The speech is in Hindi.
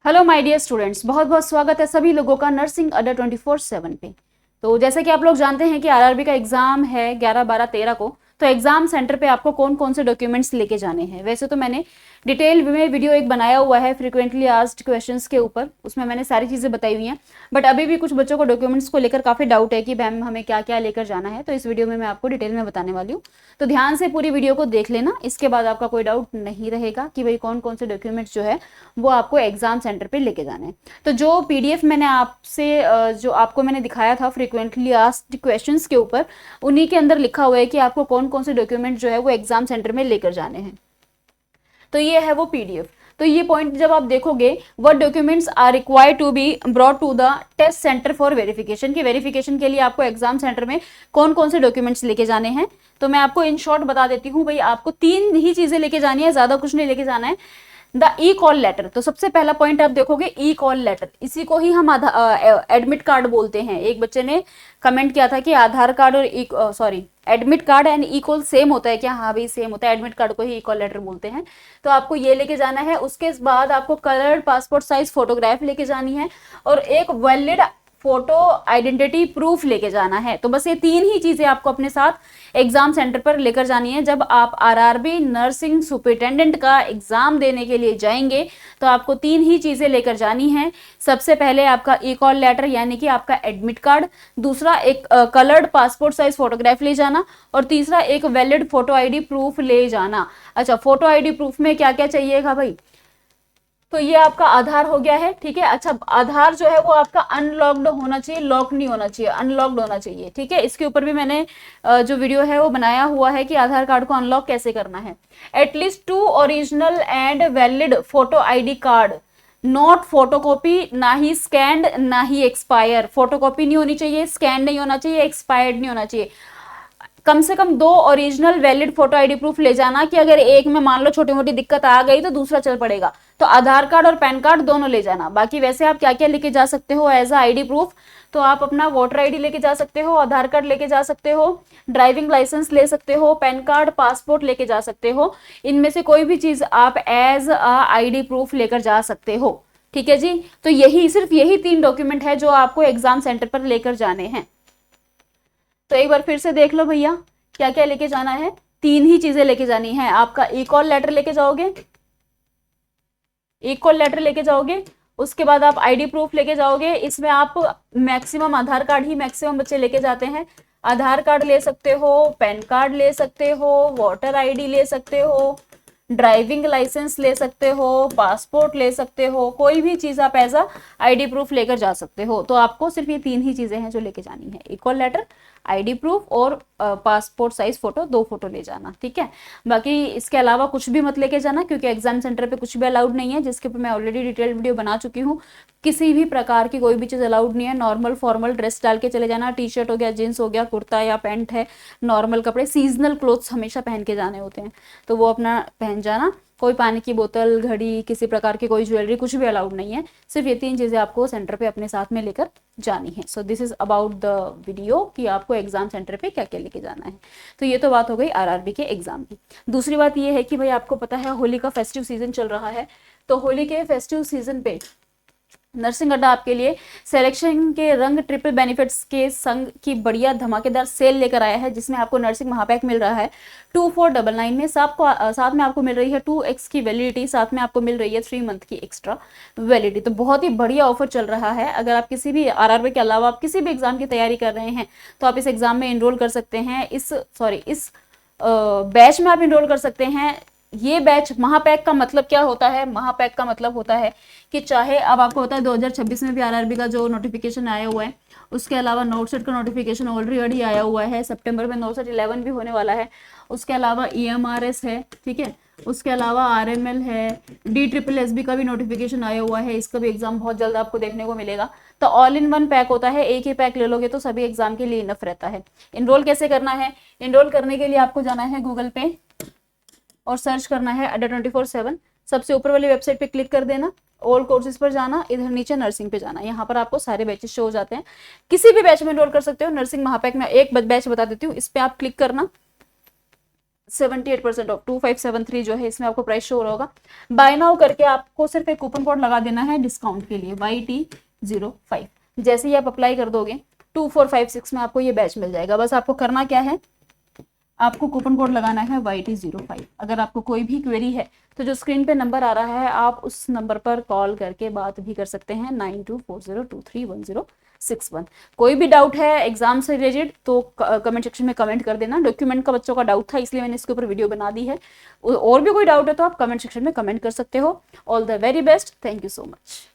हेलो माय डियर स्टूडेंट्स, बहुत बहुत स्वागत है सभी लोगों का नर्सिंग अड्डा 24/7 पे। तो जैसे कि आप लोग जानते हैं कि आरआरबी का एग्जाम है 11, 12, 13 को। तो एग्जाम सेंटर पे आपको कौन कौन से डॉक्यूमेंट्स लेके जाने हैं। वैसे तो मैंने डिटेल में वीडियो एक बनाया हुआ है फ्रीक्वेंटली आस्क्ड क्वेश्चंस के ऊपर, उसमें मैंने सारी चीज़ें बताई हुई हैं। बट अभी भी कुछ बच्चों को डॉक्यूमेंट्स को लेकर काफ़ी डाउट है कि मैम हमें क्या क्या लेकर जाना है, तो इस वीडियो में मैं आपको डिटेल में बताने वाली हूँ। तो ध्यान से पूरी वीडियो को देख लेना, इसके बाद आपका कोई डाउट नहीं रहेगा कि भाई कौन कौन से डॉक्यूमेंट्स जो है वो आपको एग्जाम सेंटर पे लेके जाने हैं। तो जो पीडीएफ मैंने आपसे जो आपको मैंने दिखाया था फ्रीक्वेंटली आस्क्ड क्वेश्चंस के ऊपर, उन्हीं के अंदर लिखा हुआ है कि आपको कौन कौन से डॉक्यूमेंट जो है वो एग्जाम सेंटर में लेकर जाने हैं। तो ये है वो पीडीएफ। तो ये पॉइंट जब आप देखोगे, what documents are required to be brought to the test centre for verification, की वेरिफिकेशन के लिए आपको एग्जाम सेंटर में कौन कौन से डॉक्यूमेंट्स लेके जाने हैं। तो मैं आपको इन शॉर्ट बता देती हूँ भाई, आपको 3 ही चीजें लेके जानी है, ज्यादा कुछ नहीं लेके जाना है। द ई कॉल लेटर, तो सबसे पहला पॉइंट आप देखोगे ई कॉल लेटर, इसी को ही हम एडमिट कार्ड बोलते हैं। एक बच्चे ने कमेंट किया था कि आधार कार्ड और admit card and E call same होता है क्या। हाँ भाई सेम होता है, एडमिट कार्ड को ही ई कॉल लेटर बोलते हैं। तो आपको ये लेके जाना है। उसके बाद आपको कलर्ड पासपोर्ट साइज फोटोग्राफ लेके जानी है और एक वैलिड फोटो आइडेंटिटी प्रूफ लेके जाना है। तो बस ये 3 ही चीजें आपको अपने साथ एग्जाम सेंटर पर लेकर जानी है। जब आप आरआरबी नर्सिंग सुपरिटेंडेंट का एग्जाम देने के लिए जाएंगे तो आपको 3 ही चीजें लेकर जानी है। सबसे पहले आपका ई कॉल लेटर यानी कि आपका एडमिट कार्ड, दूसरा एक कलर्ड पासपोर्ट साइज फोटोग्राफ ले जाना और तीसरा एक वैलिड फोटो आईडी प्रूफ ले जाना। अच्छा, फोटो आईडी प्रूफ में क्या क्या चाहिएगा भाई, तो ये आपका आधार हो गया है, ठीक है। अच्छा, आधार जो है वो आपका अनलॉक्ड होना चाहिए, लॉक नहीं होना चाहिए, अनलॉक्ड होना चाहिए, ठीक है। इसके ऊपर भी मैंने जो वीडियो है वो बनाया हुआ है कि आधार कार्ड को अनलॉक कैसे करना है। At least 2 original and valid photo ID card, not photocopy, ना ही स्कैंड ना ही एक्सपायर। फोटोकॉपी नहीं होनी चाहिए, स्कैन नहीं होना चाहिए, एक्सपायर्ड नहीं होना चाहिए। कम से कम 2 original valid photo ID proof ले जाना कि अगर एक में मान लो छोटी मोटी दिक्कत आ गई तो दूसरा चल पड़ेगा। तो आधार कार्ड और पैन कार्ड दोनों ले जाना। बाकी वैसे आप क्या क्या लेके जा सकते हो एज अ आईडी प्रूफ, तो आप अपना वोटर आईडी लेके जा सकते हो, आधार कार्ड लेके जा सकते हो, ड्राइविंग लाइसेंस ले सकते हो, पैन कार्ड, पासपोर्ट लेके जा सकते हो। इनमें से कोई भी चीज आप एज अ आईडी प्रूफ लेकर जा सकते हो, ठीक है जी। तो यही सिर्फ यही 3 डॉक्यूमेंट है जो आपको एग्जाम सेंटर पर लेकर जाने हैं। तो एक बार फिर से देख लो भैया, क्या क्या लेके जाना है। 3 ही चीजें लेके जानी है। आपका ई कॉल लेटर लेके जाओगे, ई कॉल लेटर लेके जाओगे। उसके बाद आप आईडी प्रूफ लेके जाओगे। इसमें आप मैक्सिमम आधार कार्ड ही मैक्सिमम बच्चे लेके जाते हैं। आधार कार्ड ले सकते हो, पैन कार्ड ले सकते हो, वोटर आईडी ले सकते हो, ड्राइविंग लाइसेंस ले सकते हो, पासपोर्ट ले सकते हो, कोई भी चीज आप एज अ आईडी प्रूफ लेकर जा सकते हो। तो आपको सिर्फ ये 3 ही चीजें हैं जो लेके जानी है, इक्वल लेटर, आईडी प्रूफ और पासपोर्ट साइज फोटो, 2 फोटो ले जाना, ठीक है। बाकी इसके अलावा कुछ भी मत लेके जाना क्योंकि एग्जाम सेंटर पे कुछ भी अलाउड नहीं है, जिसके ऊपर मैं ऑलरेडी डिटेल वीडियो बना चुकी हूँ। किसी भी प्रकार की कोई भी चीज अलाउड नहीं है। नॉर्मल फॉर्मल ड्रेस डाल के चले जाना, टी शर्ट हो गया, जींस हो गया, कुर्ता या पैंट है, नॉर्मल कपड़े, सीजनल क्लोथ्स हमेशा पहन के जाने होते हैं तो वो अपना पहन जाना। कोई पानी की बोतल, घड़ी, किसी प्रकार की कोई ज्वेलरी, कुछ भी अलाउड नहीं है। सिर्फ ये 3 चीजें आपको सेंटर पे अपने साथ में लेकर जानी है। So this is about the video कि आपको एग्जाम सेंटर पे क्या क्या लेके जाना है। तो ये तो बात हो गई आरआरबी के एग्जाम की। दूसरी बात ये है कि भाई आपको पता है होली का फेस्टिव सीजन चल रहा है। तो होली के फेस्टिव सीजन पे नर्सिंग अड्डा आपके लिए सिलेक्शन के रंग ट्रिपल बेनिफिट्स के संग की बढ़िया धमाकेदार सेल लेकर आया है, जिसमें आपको नर्सिंग महापैक मिल रहा है 2499 में। साथ में आपको मिल रही है 2x की वैलिडिटी, साथ में आपको मिल रही है 3 मंथ की एक्स्ट्रा वैलिडिटी। तो बहुत ही बढ़िया ऑफर चल रहा है। अगर आप किसी भी आरआरबी के अलावा आप किसी भी एग्जाम की तैयारी कर रहे हैं तो आप इस एग्जाम में इनरोल कर सकते हैं। इस बैच में आप इनरोल कर सकते हैं। ये बैच महापैक का मतलब क्या होता है, महापैक का मतलब होता है कि चाहे अब आपको पता है 2026 में भी आरआरबी का जो नोटिफिकेशन आया हुआ है, उसके अलावा नोटसेट का नोटिफिकेशन ऑलरेडी आया हुआ है। सितंबर में नोटसेट 11 भी होने वाला है। उसके अलावा ईएमआरएस है, ठीक है। उसके अलावा आरएमएल है, DSSB का भी नोटिफिकेशन आया हुआ है। इसका भी एग्जाम बहुत जल्द आपको देखने को मिलेगा। तो ऑल इन वन पैक होता है, एक ही पैक ले लोगे तो सभी एग्जाम के लिए इनफ रहता है। इनरोल कैसे करना है, इनरोल करने के लिए आपको जाना है गूगल पे और सर्च करना है अड्डा 24/7। सबसे ऊपर वाली वेबसाइट पे क्लिक कर देना, ऑल कोर्सेज पर जाना, इधर नीचे नर्सिंग पे जाना। यहाँ पर आपको सारे बैचेस शो हो जाते हैं। किसी भी बैच में एनरोल कर सकते हो। नर्सिंग महापैक में एक बैच बता देती हूँ, इस पे आप क्लिक करना। 78% ऑफ 2573 जो है इसमें आपको प्राइस शो हो रहा होगा। बाय नाउ करके आपको सिर्फ एक कूपन कोड लगा देना है डिस्काउंट के लिए YT05। जैसे ही आप अप्लाई कर दोगे 2456 में आपको ये बैच मिल जाएगा। बस आपको करना क्या है, आपको कूपन कोड लगाना है YT05। अगर आपको कोई भी क्वेरी है तो जो स्क्रीन पे नंबर आ रहा है आप उस नंबर पर कॉल करके बात भी कर सकते हैं 9240231061। कोई भी डाउट है एग्जाम से रिलेटेड तो कमेंट सेक्शन में कमेंट कर देना। डॉक्यूमेंट का बच्चों का डाउट था इसलिए मैंने इसके ऊपर वीडियो बना दी है। और भी कोई डाउट है तो आप कमेंट सेक्शन में कमेंट कर सकते हो। All the very best, thank you so much.